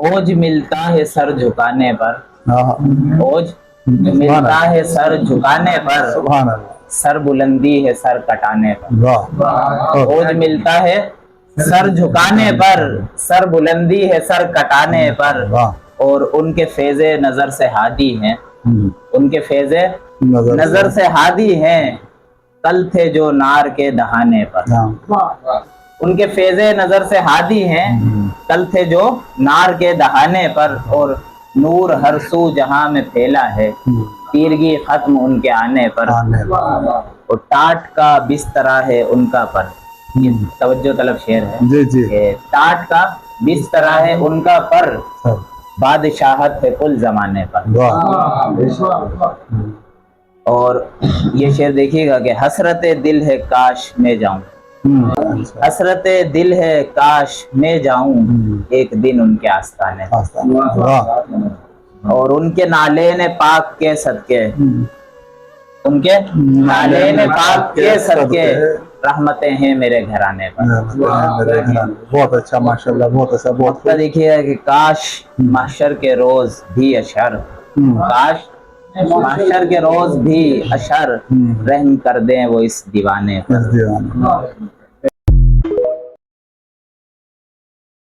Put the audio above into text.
ओज मिलता है सर झुकाने पर, हाँ, ओज मिलता है सर झुकाने पर, सुभान अल्लाह, सर बुलंदी है सर कटाने पर। वाह, ओज मिलता है सर झुकाने पर, सर बुलंदी है सर कटाने पर, वाह, और उनके फेज़े नजर से हादी हैं, उनके फेज़े नजर से हादी हैं, कल थे जो नार के दहाने पर। हाँ, उनके फेज़े नजर से हादी हैं, कल थे जो नार के दहाने पर, और नूर हर सू जहां में फैला है, तीरगी खत्म उनके आने पर। और टाट का बिस्तरा है उनका पर, ये तवज्जो तलब शेर है जी जी, कि टाट का बिस्तरा है उनका पर, बादशाहत है कुल जमाने पर। और ये शेर देखिएगा कि हसरत दिल है काश मैं जाऊं, हसरत दिल है काश मैं जाऊं, एक दिन उनके आस्ताने। और उनके नालेन पाक के सदके, उनके नालेन पाक के सदके, रहमतें हैं मेरे घराने पर। बहुत अच्छा, माशाल्लाह, बहुत अच्छा, बहुत तो देखिए कि काश महशर के रोज भी अशर, काश महशर के रोज भी अशर रहम कर दें वो इस दीवाने पर।